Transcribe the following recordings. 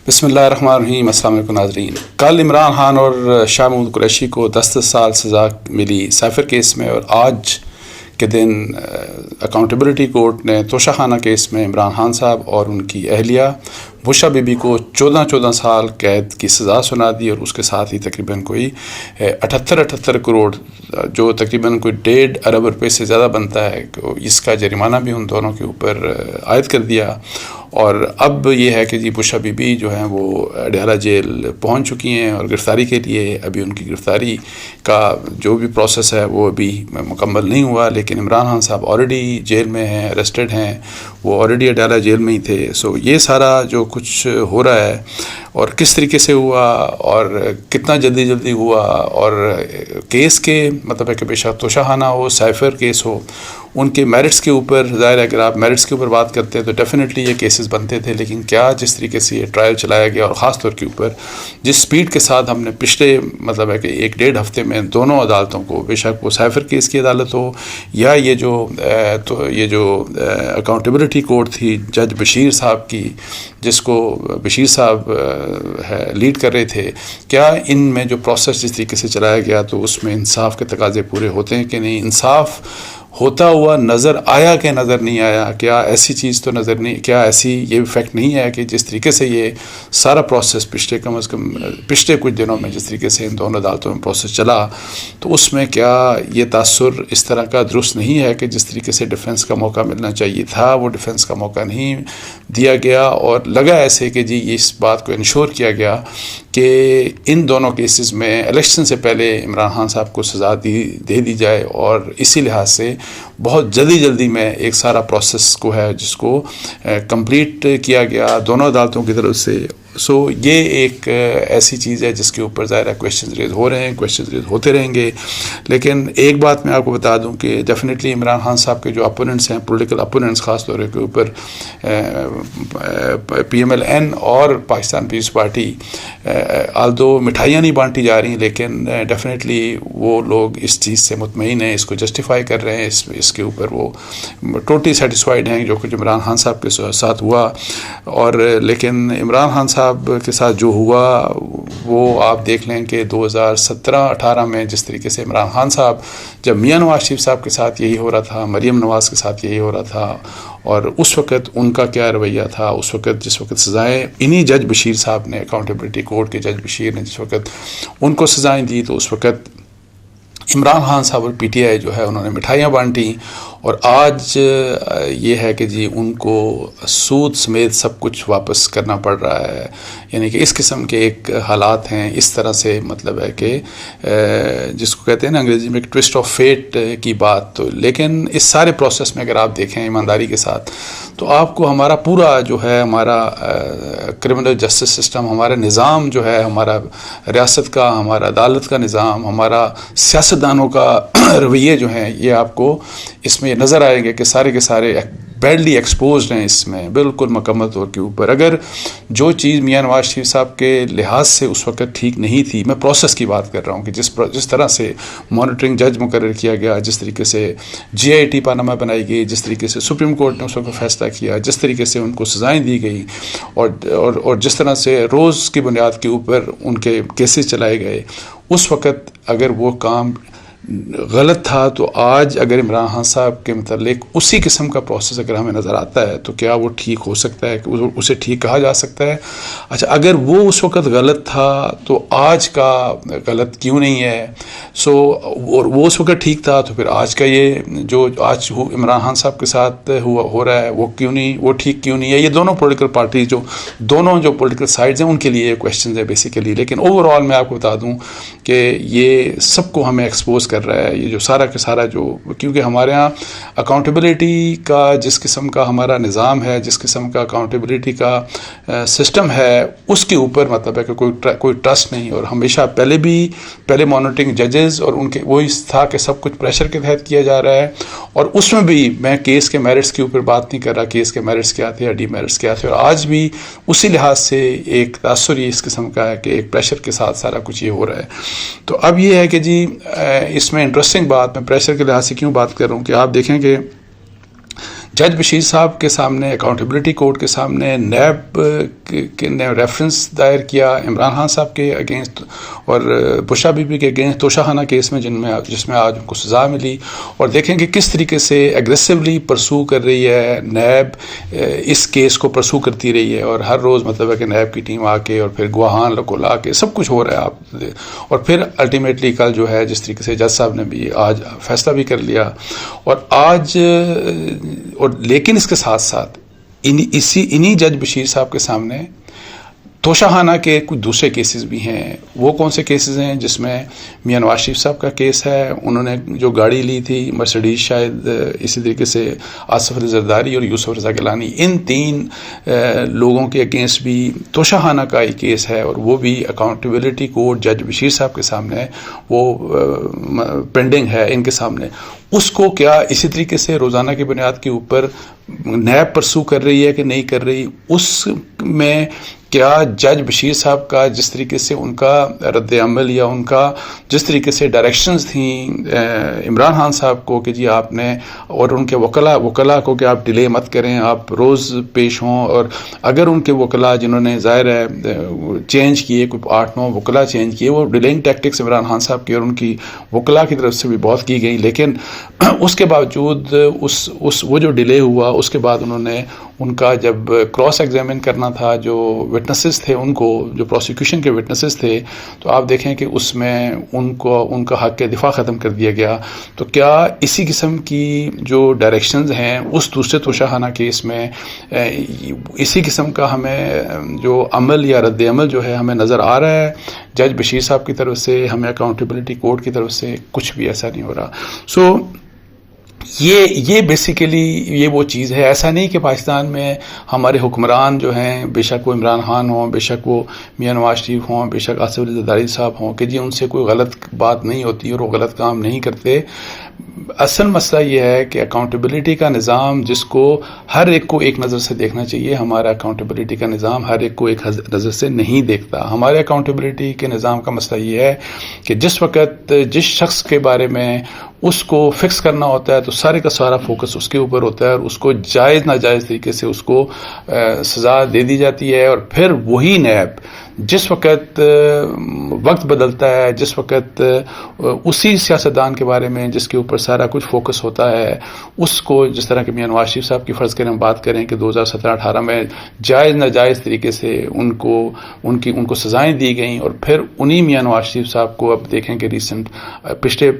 بسم اللہ الرحمن الرحیم۔ السلام علیکم ناظرین۔ کل عمران خان اور شاہ محمود قریشی کو 10 سال سزا ملی سائفر کیس میں، اور آج کے دن اکاؤنٹیبلٹی کورٹ نے توشہ خانہ کیس میں عمران خان صاحب اور ان کی اہلیہ بشریٰ بی بی کو 14 سال قید کی سزا سنا دی، اور اس کے ساتھ ہی تقریباً کوئی 78 کروڑ جو تقریباً کوئی 1.5 ارب روپے سے زیادہ بنتا ہے، اس کا جرمانہ بھی ان دونوں کے اوپر عائد کر دیا۔ اور اب یہ ہے کہ بشریٰ بی بی جو ہیں وہ اڈیالہ جیل پہنچ چکی ہیں، اور گرفتاری کے لیے ابھی ان کی گرفتاری کا جو بھی پروسیس ہے وہ ابھی مکمل نہیں ہوا، لیکن عمران خان صاحب آلریڈی جیل میں ہیں، اریسٹڈ ہیں، وہ آلریڈی اڈیالہ جیل میں ہی تھے۔ یہ سارا جو کچھ ہو رہا ہے اور کس طریقے سے ہوا اور کتنا جلدی ہوا، اور کیس کے مطلب ہے کہ بے شک توشہ خانہ ہو، سائفر کیس ہو، ان کے میرٹس کے اوپر ظاہر ہے اگر آپ میرٹس کے اوپر بات کرتے ہیں تو ڈیفینیٹلی یہ کیسز بنتے تھے، لیکن کیا جس طریقے سے یہ ٹرائل چلایا گیا، اور خاص طور کے اوپر جس سپیڈ کے ساتھ ہم نے پچھلے مطلب ہے کہ 1-1.5 ہفتے میں دونوں عدالتوں کو، بے شک وہ سائفر کیس کی عدالت ہو یا یہ جو اکاؤنٹیبلٹی کورٹ تھی جج بشیر صاحب کی، جس کو بشیر صاحب لیڈ کر رہے تھے، کیا ان میں جو پروسیس جس طریقے سے چلایا گیا تو اس میں انصاف کے تقاضے پورے ہوتے ہیں کہ نہیں، انصاف ہوتا ہوا نظر آیا کہ نظر نہیں آیا، کیا ایسی چیز تو نظر نہیں، کیا ایسی یہ فیکٹ نہیں ہے کہ جس طریقے سے یہ سارا پروسیس کم از کم پچھلے کچھ دنوں میں جس طریقے سے ان دونوں عدالتوں میں پروسیس چلا، تو اس میں کیا یہ تاثر اس طرح کا درست نہیں ہے کہ جس طریقے سے ڈیفنس کا موقع ملنا چاہیے تھا وہ ڈیفنس کا موقع نہیں دیا گیا، اور لگا ایسے کہ اس بات کو انشور کیا گیا کہ ان دونوں کیسز میں الیکشن سے پہلے عمران خان صاحب کو سزا دے دی جائے، اور اسی لحاظ سے بہت جلدی میں ایک سارا پروسیس کو ہے جس کو کمپلیٹ کیا گیا دونوں عدالتوں کی طرف سے۔ یہ ایک ایسی چیز ہے جس کے اوپر ظاہر ہے کویشچنز ریز ہو رہے ہیں، کویشچنز ریز ہوتے رہیں گے، لیکن ایک بات میں آپ کو بتا دوں کہ ڈیفینیٹلی عمران خان صاحب کے جو اپوننٹس ہیں، پولیٹیکل اپوننٹس خاص طور کے اوپر PMLN اور پاکستان پیپلز پارٹی، آلدو مٹھائیاں نہیں بانٹی جا رہی، لیکن ڈیفینیٹلی وہ لوگ اس چیز سے مطمئن ہیں، اس کو جسٹیفائی کر رہے ہیں، اس کے اوپر وہ ٹوٹلی سیٹسفائیڈ ہیں جو کچھ عمران خان صاحب کے ساتھ ہوا۔ اور لیکن عمران خان صاحب کے ساتھ جو ہوا وہ آپ دیکھ لیں کہ 2017-18 میں جس طریقے سے عمران خان صاحب جب میاں نواز شریف صاحب کے ساتھ یہی ہو رہا تھا، مریم نواز کے ساتھ یہی ہو رہا تھا، اور اس وقت ان کا کیا رویہ تھا، اس وقت جس وقت سزائیں انہی جج بشیر صاحب نے، اکاؤنٹیبلٹی کورٹ کے جج بشیر نے جس وقت ان کو سزائیں دی، تو اس وقت عمران خان صاحب اور PTI جو ہے انہوں نے مٹھائیاں بانٹیں، اور آج یہ ہے کہ ان کو سود سمیت سب کچھ واپس کرنا پڑ رہا ہے، یعنی کہ اس قسم کے ایک حالات ہیں، اس طرح سے مطلب ہے کہ جس کو کہتے ہیں نا انگریزی میں ایک ٹوسٹ آف فیٹ کی بات۔ تو لیکن اس سارے پروسیس میں اگر آپ دیکھیں ایمانداری کے ساتھ تو آپ کو ہمارا پورا جو ہے ہمارا کرمنل جسٹس سسٹم، ہمارا نظام جو ہے، ہمارا ریاست کا، ہمارا عدالت کا نظام، ہمارا سیاستدانوں کا رویے جو ہیں، یہ آپ کو اس میں یہ نظر آئیں گے کہ سارے کے سارے بیڈلی ایکسپوزڈ ہیں، اس میں بالکل مکمل طور کے اوپر۔ اگر جو چیز میاں نواز شریف صاحب کے لحاظ سے اس وقت ٹھیک نہیں تھی، میں پروسیس کی بات کر رہا ہوں کہ جس طرح سے مانیٹرنگ جج مقرر کیا گیا، جس طریقے سے GIT پاناما بنائی گئی، جس طریقے سے سپریم کورٹ نے اس وقت فیصلہ کیا، جس طریقے سے ان کو سزائیں دی گئی، اور جس طرح سے روز کی بنیاد کے اوپر ان کے کیسز چلائے گئے، اس وقت اگر وہ کام غلط تھا تو آج اگر عمران خان صاحب کے متعلق اسی قسم کا پروسیس اگر ہمیں نظر آتا ہے تو کیا وہ ٹھیک ہو سکتا ہے، کہ اسے ٹھیک کہا جا سکتا ہے؟ اچھا، اگر وہ اس وقت غلط تھا تو آج کا غلط کیوں نہیں ہے؟ اور وہ اس وقت ٹھیک تھا تو پھر آج کا یہ جو آج عمران خان صاحب کے ساتھ ہو رہا ہے وہ کیوں نہیں، وہ ٹھیک کیوں نہیں ہے؟ یہ دونوں پولیٹیکل پارٹیز دونوں پولیٹیکل سائڈز ہیں، ان کے لیے یہ کویشچنز ہیں بیسیکلی۔ لیکن اوور آل میں آپ کو بتا دوں کہ یہ سب کو ہمیں ایکسپوز کر رہا ہے، یہ جو سارا کا سارا کیونکہ ہمارے ہاں اکاؤنٹیبلٹی کا جس قسم کا ہمارا نظام ہے، جس قسم کا اکاؤنٹیبلٹی کا سسٹم ہے، اس کے اوپر مطلب ہے کہ کوئی ٹرسٹ نہیں، اور ہمیشہ پہلے مانیٹرنگ ججز اور ان کے وہی تھا کہ سب کچھ پریشر کے تحت کیا جا رہا ہے، اور اس میں بھی میں کیس کے میرٹس کے اوپر بات نہیں کر رہا، کیس کے میرٹس کیا تھے یا ڈی میرٹس کیا تھے، اور آج بھی اسی لحاظ سے ایک تاثر ہی اس قسم کا ہے کہ ایک پریشر کے ساتھ سارا کچھ یہ ہو رہا ہے۔ تو اب یہ ہے کہ اس میں انٹرسٹنگ بات، میں پریشر کے لحاظ سے کیوں بات کر رہا ہوں کہ آپ دیکھیں کہ جج بشیر صاحب کے سامنے اکاؤنٹیبلٹی کورٹ کے سامنے نیب نے ریفرنس دائر کیا عمران خان صاحب کے اگینسٹ اور بشرا بی بی کے اگینسٹ توشہ خانہ کیس میں جس میں آج ان کو سزا ملی. اور دیکھیں کہ کس طریقے سے ایگریسولی پرسو کر رہی ہے نیب، اس کیس کو پرسو کرتی رہی ہے، اور ہر روز مطلب ہے کہ نیب کی ٹیم آ کے اور پھر گواہان کو لا کے سب کچھ ہو رہا ہے آپ. اور پھر الٹیمیٹلی کل جو ہے جس طریقے سے جج صاحب نے بھی آج فیصلہ بھی کر لیا. اور آج اور لیکن اس کے ساتھ ساتھ انہی جج بشیر صاحب کے سامنے توشہ خانہ کے کچھ دوسرے کیسز بھی ہیں. وہ کون سے کیسز ہیں؟ جس میں میاں نواز شریف صاحب کا کیس ہے، انہوں نے جو گاڑی لی تھی مرسڈیز، شاید اسی طریقے سے آصف علی زرداری اور یوسف رضا گیلانی، ان 3 لوگوں کے اگینسٹ بھی توشہ خانہ کا ایک کیس ہے، اور وہ بھی اکاؤنٹیبلٹی کورٹ جج بشیر صاحب کے سامنے وہ پینڈنگ ہے ان کے سامنے. اس کو کیا اسی طریقے سے روزانہ کی بنیاد کے اوپر نیب پرسو کر رہی ہے کہ نہیں کر رہی؟ اس میں کیا جج بشیر صاحب کا جس طریقے سے ان کا رد عمل یا ان کا جس طریقے سے ڈائریکشنز تھیں عمران خان صاحب کو کہ جی آپ نے، اور ان کے وکلاء کو کہ آپ ڈیلے مت کریں، آپ روز پیش ہوں، اور اگر ان کے وکلاء جنہوں نے ظاہر ہے چینج کیے، کوئی 8-9 وکلاء چینج کیے، وہ ڈیلینگ ٹیکٹکس عمران خان صاحب کی اور ان کی وکلاء کی طرف سے بھی بہت کی گئی، لیکن اس کے باوجود وہ جو ڈیلے ہوا اس کے بعد انہوں نے ان کا جب کراس ایگزامن کرنا تھا جو وٹنسز تھے، ان کو جو پروسیکیوشن کے وٹنسز تھے، تو آپ دیکھیں کہ اس میں ان کا حق دفاع ختم کر دیا گیا. تو کیا اسی قسم کی جو ڈائریکشنز ہیں اس دوسرے توشہ خانہ کیس میں اسی قسم کا ہمیں جو عمل یا رد عمل جو ہے ہمیں نظر آ رہا ہے جج بشیر صاحب کی طرف سے، ہمیں اکاؤنٹیبلٹی کورٹ کی طرف سے کچھ بھی ایسا نہیں ہو رہا. سو یہ بیسیکلی یہ وہ چیز ہے. ایسا نہیں کہ پاکستان میں ہمارے حکمران جو ہیں، بے شک وہ عمران خان ہوں، بے شک وہ میاں نواز شریف ہوں، بے شک آصف علی زرداری صاحب ہوں، کہ جی ان سے کوئی غلط بات نہیں ہوتی اور وہ غلط کام نہیں کرتے. اصل مسئلہ یہ ہے کہ اکاؤنٹیبلٹی کا نظام جس کو ہر ایک کو ایک نظر سے دیکھنا چاہیے، ہمارا اکاؤنٹیبلٹی کا نظام ہر ایک کو ایک نظر سے نہیں دیکھتا. ہمارے اکاؤنٹیبلٹی کے نظام کا مسئلہ یہ ہے کہ جس وقت جس شخص کے بارے میں اس کو فکس کرنا ہوتا ہے تو سارے کا سارا فوکس اس کے اوپر ہوتا ہے، اور اس کو جائز ناجائز طریقے سے اس کو سزا دے دی جاتی ہے. اور پھر وہی نیب جس وقت وقت بدلتا ہے، جس وقت اسی سیاستدان کے بارے میں جس کے اوپر سارا کچھ فوکس ہوتا ہے، اس کو جس طرح کہ میاں نواز شریف صاحب کی فرض کریں ہم بات کریں کہ 2017-18 میں جائز ناجائز طریقے سے ان کو سزائیں دی گئیں، اور پھر انہی میاں نواز شریف صاحب کو اب دیکھیں کہ ریسنٹ پچھلے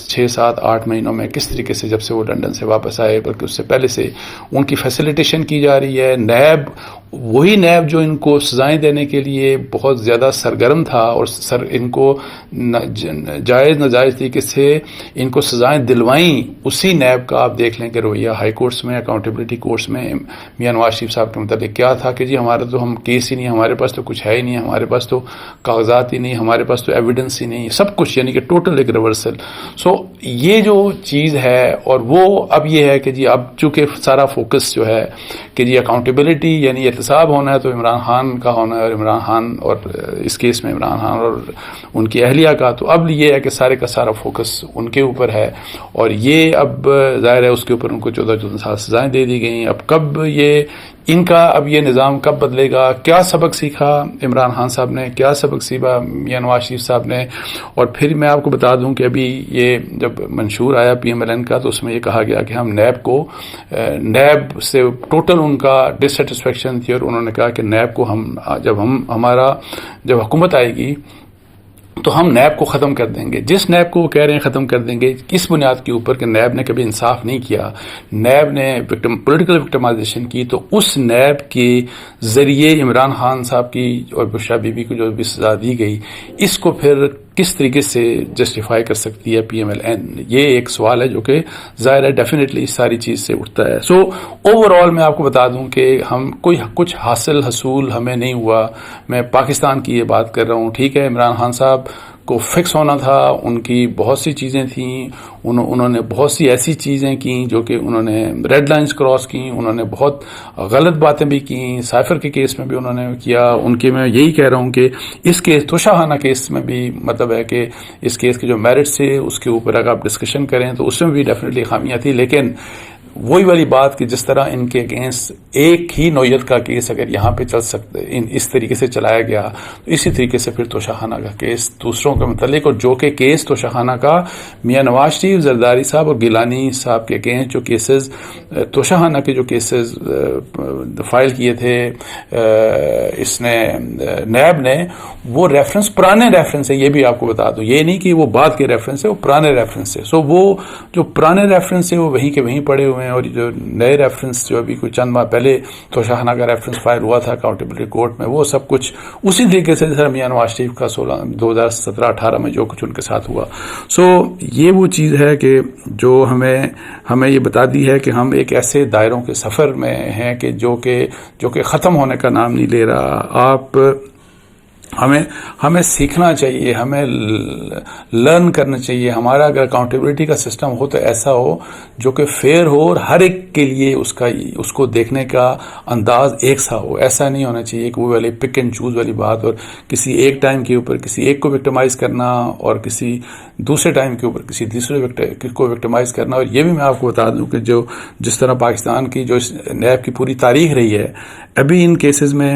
6-7-8 مہینوں میں کس طریقے سے جب سے وہ لندن سے واپس آئے، بلکہ اس سے پہلے سے ان کی فیسیلیٹیشن کی جا رہی ہے. نیب وہی نیب جو ان کو سزائیں دینے کے لیے بہت زیادہ سرگرم تھا اور ان کو جائز ناجائز طریقے سے ان کو سزائیں دلوائیں، اسی نیب کا آپ دیکھ لیں کہ رویہ ہائی کورٹس میں، اکاؤنٹیبلٹی کورٹس میں میاں نواز شریف صاحب کے متعلق کیا تھا کہ جی ہمارا تو ہم کیس ہی نہیں، ہمارے پاس تو کچھ ہے ہی نہیں، ہمارے پاس تو کاغذات ہی نہیں، ہمارے پاس تو ایویڈنس ہی نہیں، سب کچھ، یعنی کہ ٹوٹل ایک ریورسل. سو یہ جو چیز ہے، اور وہ اب یہ ہے کہ جی اب چونکہ سارا فوکس جو ہے کہ جی اکاؤنٹیبلٹی یعنی احتساب ہونا ہے تو عمران خان کا ہونا ہے، اور عمران خان اور اس کیس میں عمران خان اور ان کی اہلیہ کا، تو اب یہ ہے کہ سارے کا سارا فوکس ان کے اوپر ہے. اور یہ اب ظاہر ہے اس کے اوپر ان کو 14 سال سزائیں دے دی گئیں. اب کب ان کا اب یہ نظام کب بدلے گا؟ کیا سبق سیکھا عمران خان صاحب نے، کیا سبق سیکھا میاں نواز شریف صاحب نے؟ اور پھر میں آپ کو بتا دوں کہ ابھی یہ جب منشور آیا PMLN کا تو اس میں یہ کہا گیا کہ ہم نیب سے ٹوٹل ان کا ڈسسیٹسفیکشن تھی، اور انہوں نے کہا کہ نیب کو جب حکومت آئے گی تو ہم نیب کو ختم کر دیں گے. جس نیب کو وہ کہہ رہے ہیں ختم کر دیں گے، کس بنیاد کے اوپر کہ نیب نے کبھی انصاف نہیں کیا، نیب نے پولیٹیکل وکٹمائزیشن کی، تو اس نیب کے ذریعے عمران خان صاحب کی اور بشرا بی بی کو جو بھی سزا دی گئی، اس کو پھر کس طریقے سے جسٹیفائی کر سکتی ہے PMLN؟ یہ ایک سوال ہے جو کہ ظاہر ہے ڈیفینیٹلی اس ساری چیز سے اٹھتا ہے. سو اوور آل میں آپ کو بتا دوں کہ ہم کچھ حصول ہمیں نہیں ہوا. میں پاکستان کی یہ بات کر رہا ہوں. ٹھیک ہے، عمران خان صاحب کو فکس ہونا تھا، ان کی بہت سی چیزیں تھیں، انہوں نے بہت سی ایسی چیزیں کیں جو کہ انہوں نے ریڈ لائنز کراس کیں، انہوں نے بہت غلط باتیں بھی کیں، سائفر کے کیس میں بھی انہوں نے کیا. ان کے میں یہی کہہ رہا ہوں کہ اس کیس توشہ خانہ کیس میں بھی مطلب ہے کہ اس کیس کے جو میرٹس تھے اس کے اوپر اگر آپ ڈسکشن کریں تو اس میں بھی ڈیفینیٹلی خامیاں تھیں، لیکن وہی والی بات کہ جس طرح ان کے اگینسٹ ایک ہی نوعیت کا کیس اگر یہاں پہ چل سکتے اس طریقے سے چلایا گیا تو اسی طریقے سے پھر توشاخانہ کا کیس دوسروں کے متعلق، اور جو کہ کیس توشاخانہ کا میاں نواز شریف، زرداری صاحب اور گیلانی صاحب کے اگینسٹ جو کیسز توشاخانہ کے جو کیسز فائل کیے تھے اس نے نیب نے، وہ ریفرنس پرانے ریفرنس ہے. یہ بھی آپ کو بتا دوں، یہ نہیں کہ وہ بعد کے ریفرنس ہے، وہ پرانے ریفرنس ہے. سو وہ جو پرانے ریفرنس ہے وہ وہیں کے وہیں پڑے ہوئے ہیں، اور جو نئے ریفرنس جو ابھی کوئی چند ماہ پہلے توشاخانہ کا ریفرنس فائل ہوا تھا اکاؤنٹیبلٹی کورٹ میں، وہ سب کچھ اسی طریقے سے جیسا میاں نواز شریف کا 2017-18 میں جو کچھ ان کے ساتھ ہوا. سو یہ وہ چیز ہے کہ جو ہمیں یہ بتا دی ہے کہ ہم ایک ایسے دائروں کے سفر میں ہیں کہ جو کہ ختم ہونے کا نام نہیں لے رہا. ہمیں سیکھنا چاہیے، ہمیں لرن کرنا چاہیے. ہمارا اگر اکاؤنٹیبلٹی کا سسٹم ہو تو ایسا ہو جو کہ فیئر ہو اور ہر ایک کے لیے اس کو دیکھنے کا انداز ایک سا ہو. ایسا نہیں ہونا چاہیے کہ وہ والی پک اینڈ چوز والی بات، اور کسی ایک ٹائم کے اوپر کسی ایک کو وکٹمائز کرنا اور کسی دوسرے ٹائم کے اوپر کسی دوسرے کو وکٹمائز کرنا. اور یہ بھی میں آپ کو بتا دوں کہ جس طرح پاکستان کی جو نیب کی پوری تاریخ رہی ہے، ابھی ان کیسز میں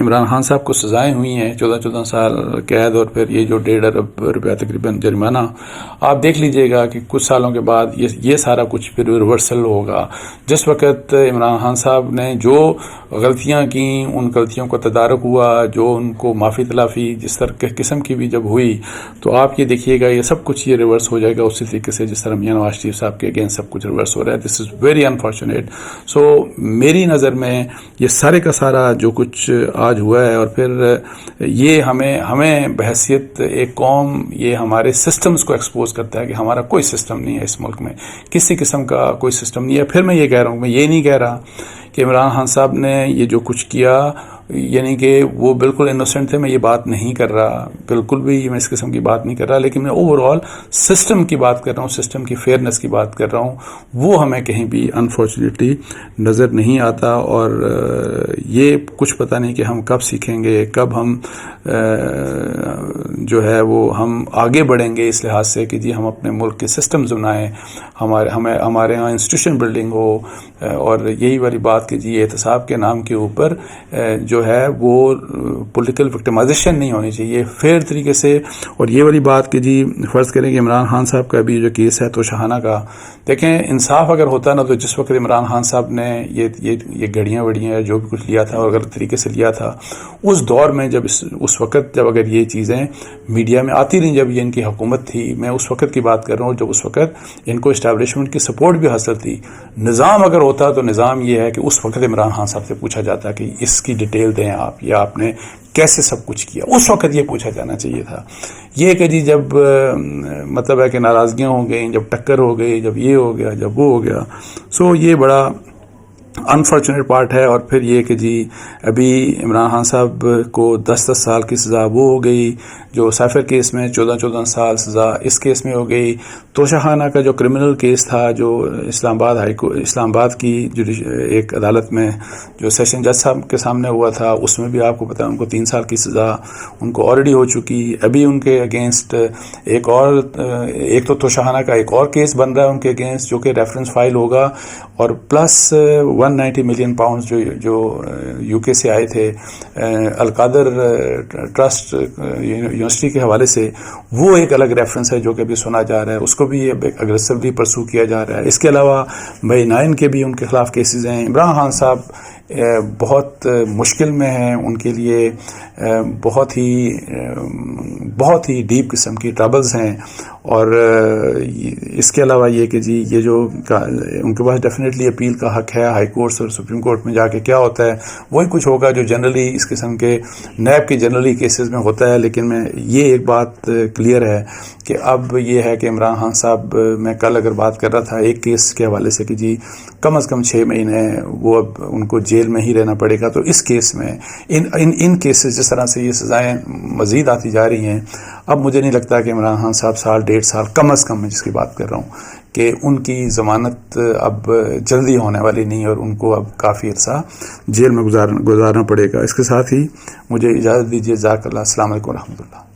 عمران خان صاحب کو سزائیں ہوئی ہیں 14 سال قید، اور پھر یہ جو 1.5 ارب روپیہ تقریباً جرمانہ. آپ دیکھ لیجئے گا کہ کچھ سالوں کے بعد یہ سارا کچھ پھر ریورسل ہوگا. جس وقت عمران خان صاحب نے جو غلطیاں کی، ان غلطیوں کو تدارک ہوا، جو ان کو معافی تلافی جس طرح قسم کی بھی جب ہوئی، تو آپ یہ دیکھیے گا یہ سب کچھ یہ ریورس ہو جائے گا اسی طریقے سے جس طرح میاں نواز شریف صاحب کے اگینسٹ سب کچھ ریورس ہو رہا ہے. دس از ویری انفارچونیٹ. سو میری نظر میں یہ سارے کا سارا جو کچھ آج ہوا ہے، اور پھر یہ ہمیں بحیثیت ایک قوم یہ ہمارے سسٹمز کو ایکسپوز کرتا ہے کہ ہمارا کوئی سسٹم نہیں ہے اس ملک میں، کسی قسم کا کوئی سسٹم نہیں ہے. پھر میں یہ کہہ رہا ہوں، میں یہ نہیں کہہ رہا کہ عمران خان صاحب نے یہ جو کچھ کیا یعنی کہ وہ بالکل انوسنٹ تھے. میں یہ بات نہیں کر رہا، بالکل بھی میں اس قسم کی بات نہیں کر رہا، لیکن میں اوور آل سسٹم کی بات کر رہا ہوں، سسٹم کی فیئرنس کی بات کر رہا ہوں. وہ ہمیں کہیں بھی انفارچونیٹلی نظر نہیں آتا، اور یہ کچھ پتہ نہیں کہ ہم کب سیکھیں گے، کب ہم جو ہے وہ ہم آگے بڑھیں گے اس لحاظ سے کہ جی ہم اپنے ملک کے سسٹمز بنائیں، ہمارے ہاں انسٹیٹیوشن بلڈنگ ہو، اور یہی والی بات کہ جی احتساب کے نام کے اوپر جو ہے وہ پولیٹیکل وکٹمائزیشن نہیں ہونی چاہیے، فیئر طریقے سے. اور یہ والی بات کہ جی فرض کریں کہ عمران خان صاحب کا بھی جو کیس ہے توشاخانہ کا، دیکھیں انصاف اگر ہوتا نا تو جس وقت عمران خان صاحب نے یہ گھڑیاں وڑیاں جو بھی کچھ لیا تھا اور غلط طریقے سے لیا تھا، اس دور میں جب اس وقت جب اگر یہ چیزیں میڈیا میں آتی رہیں، جب یہ ان کی حکومت تھی، میں اس وقت کی بات کر رہا ہوں جب اس وقت ان کو اسٹیبلشمنٹ کی سپورٹ بھی حاصل تھی. نظام اگر ہوتا تو نظام یہ ہے کہ اس وقت عمران خان صاحب سے پوچھا جاتا کہ اس کی ڈیٹیل دیں آپ، یا آپ نے کیسے سب کچھ کیا. اس وقت یہ پوچھا جانا چاہیے تھا. یہ کہ جی جب مطلب ہے کہ ناراضگیاں ہو گئیں، جب ٹکر ہو گئی، جب یہ ہو گیا، جب وہ ہو گیا، سو یہ بڑا انفارچونیٹ پارٹ ہے. اور پھر یہ کہ جی ابھی عمران خان صاحب کو 10 سال کی سزا وہ ہو گئی، جو سائفر کیس میں 14 سال سزا اس کیس میں ہو گئی. توشاخانہ کا جو کرمنل کیس تھا جو اسلام آباد کی ایک عدالت میں جو سیشن جج صاحب کے سامنے ہوا تھا، اس میں بھی آپ کو پتہ ہے ان کو 3 سال کی سزا ان کو آلریڈی ہو چکی. ابھی ان کے اگینسٹ ایک تو توشاخانہ کا ایک اور کیس بن رہا ہے ان کے اگینسٹ جو کہ ریفرنس فائل ہوگا، اور پلس 190 ملین پاؤنڈ جو یو کے سے آئے تھے القادر ٹرسٹ یونیورسٹی کے حوالے سے، وہ ایک الگ ریفرنس ہے جو کہ ابھی سنا جا رہا ہے، اس کو بھی اگریسولی پرسو کیا جا رہا ہے. اس کے علاوہ بھائی 9 کے بھی ان کے خلاف کیسز ہیں. عمران خان صاحب بہت مشکل میں ہیں، ان کے لیے بہت ہی ڈیپ قسم کی ٹربلز ہیں. اور اس کے علاوہ یہ کہ جی یہ جو ان کے پاس ڈیفینیٹلی اپیل کا حق ہے ہائی کورٹس اور سپریم کورٹ میں جا کے کیا ہوتا ہے وہی کچھ ہوگا جو جنرلی اس قسم کے نیب کے جنرلی کیسز میں ہوتا ہے. لیکن میں یہ ایک بات کلیئر ہے کہ اب یہ ہے کہ عمران خان صاحب، میں کل اگر بات کر رہا تھا ایک کیس کے حوالے سے کہ جی کم از کم 6 مہینے وہ اب ان کو جیل میں ہی رہنا پڑے گا. تو اس کیس میں ان کیسز جس طرح سے یہ سزائیں مزید آتی جا رہی ہیں، اب مجھے نہیں لگتا کہ عمران خان صاحب 1.5 سال کم از کم میں جس کی بات کر رہا ہوں کہ ان کی ضمانت اب جلدی ہونے والی نہیں، اور ان کو اب کافی عرصہ جیل میں گزارنا پڑے گا. اس کے ساتھ ہی مجھے اجازت دیجیے. جزاک اللہ. السلام علیکم و رحمۃ اللہ.